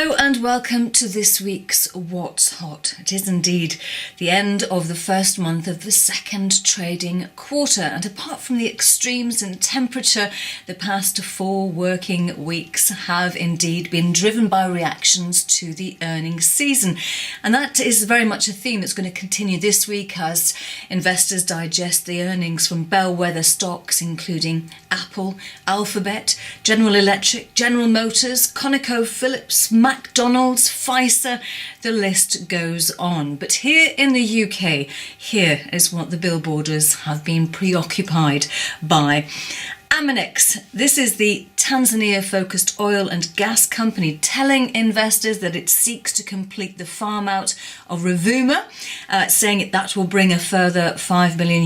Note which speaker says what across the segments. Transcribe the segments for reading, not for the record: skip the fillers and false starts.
Speaker 1: Hello and welcome to this week's What's Hot. It is indeed the end of the first month of the second trading quarter, and apart from the extremes in temperature, the past 4 working weeks have indeed been driven by reactions to the earnings season, and that is very much a theme that's going to continue this week as investors digest the earnings from bellwether stocks including Apple, Alphabet, General Electric, General Motors, ConocoPhillips, McDonald's, Pfizer, the list goes on. But here in the UK, here is what the billboarders have been preoccupied by. Aminex, this is the Tanzania-focused oil and gas company, telling investors that it seeks to complete the farm-out of Rovuma, saying that will bring a further $5 million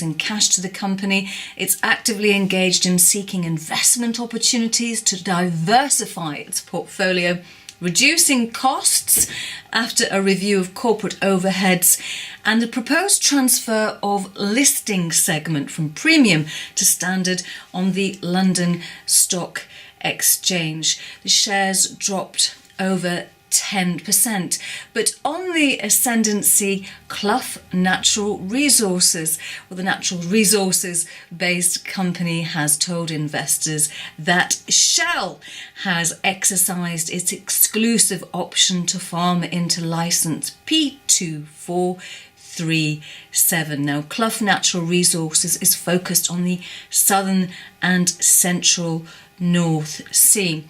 Speaker 1: in cash to the company. It's actively engaged in seeking investment opportunities to diversify its portfolio, reducing costs after a review of corporate overheads, and a proposed transfer of listing segment from premium to standard on the London Stock Exchange. The shares dropped over 10%. But on the ascendancy, Cluff Natural Resources, well, the natural resources based company has told investors that Shell has exercised its exclusive option to farm into license P2437. Now, Cluff Natural Resources is focused on the southern and central North Sea.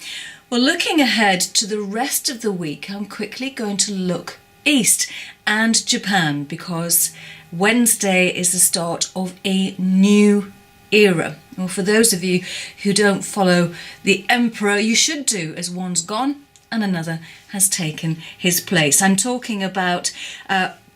Speaker 1: Well, looking ahead to the rest of the week, I'm quickly going to look east and Japan, because Wednesday is the start of a new era. Well, for those of you who don't follow the emperor, you should do, as one's gone and another has taken his place. I'm talking about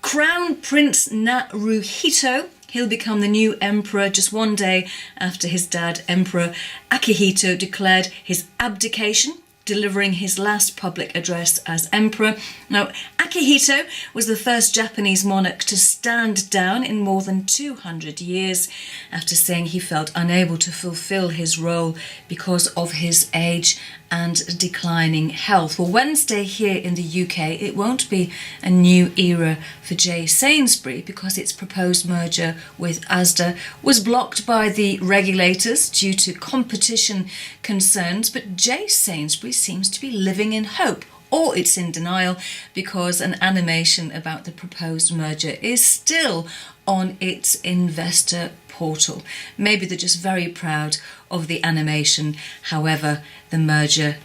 Speaker 1: Crown Prince Naruhito. He'll become the new emperor just one day after his dad, Emperor Akihito, declared his abdication, delivering his last public address as emperor. Now, Akihito was the first Japanese monarch to stand down in more than 200 years after saying he felt unable to fulfill his role because of his age and declining health. Well, Wednesday here in the UK, it won't be a new era for J Sainsbury because its proposed merger with Asda was blocked by the regulators due to competition concerns. But J Sainsbury seems to be living in hope, or it's in denial, because an animation about the proposed merger is still on its investor portal. Maybe they're just very proud of the animation. However, the merger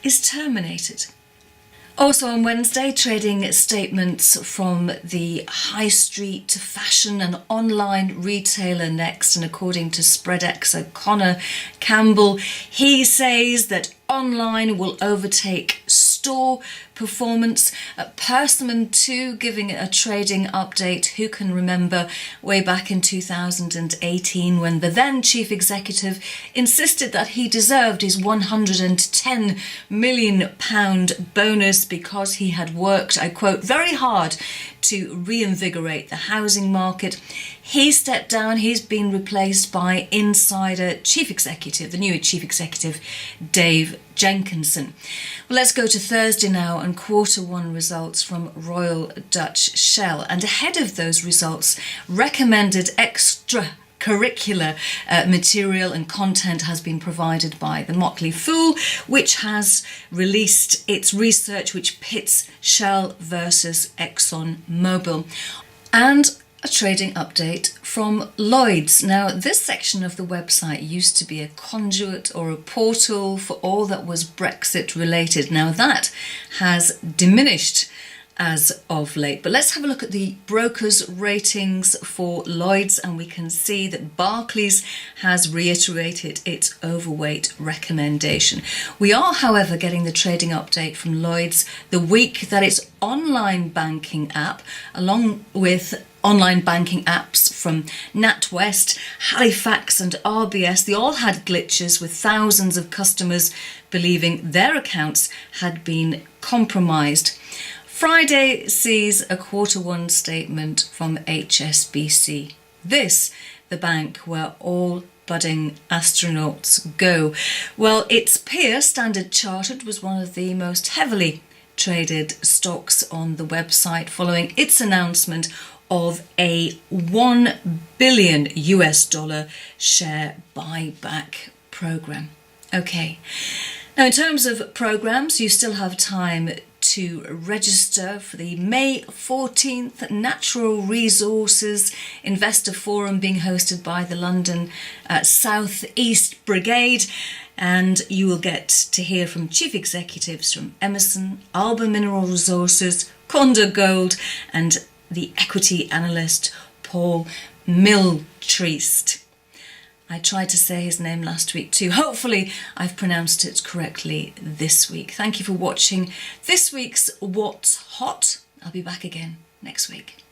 Speaker 1: is terminated. Also on Wednesday, trading statements from the high street, fashion and online retailer Next, and according to SpreadX O'Connor Campbell, he says that online will overtake store performance. Persimmon too giving a trading update. Who can remember way back in 2018 when the then chief executive insisted that he deserved his £110 million bonus because he had worked, I quote, very hard to reinvigorate the housing market. He stepped down. He's been replaced by insider chief executive, the new chief executive, Dave Jenkinson. Well, let's go to Thursday now and Q1 results from Royal Dutch Shell. And ahead of those results, recommended extracurricular material and content has been provided by the Motley Fool, which has released its research which pits Shell versus Exxon Mobil. And a trading update from Lloyds. Now, this section of the website used to be a conduit or a portal for all that was Brexit related. Now, that has diminished as of late. But let's have a look at the brokers' ratings for Lloyds, and we can see that Barclays has reiterated its overweight recommendation. We are, however, getting the trading update from Lloyds the week that its online banking app, along with online banking apps from NatWest, Halifax and RBS, they all had glitches, with thousands of customers believing their accounts had been compromised. Friday sees a Q1 statement from HSBC. This, the bank where all budding astronauts go? Well, its peer, Standard Chartered, was one of the most heavily traded stocks on the website following its announcement of a $1 billion share buyback program. Okay, now in terms of programs, you still have time to register for the May 14th Natural Resources Investor Forum being hosted by the London South East Brigade, and you will get to hear from chief executives from Emerson, Alba Mineral Resources, Conda Gold, and the equity analyst Paul Miltreist. I tried to say his name last week too. Hopefully I've pronounced it correctly this week. Thank you for watching this week's What's Hot. I'll be back again next week.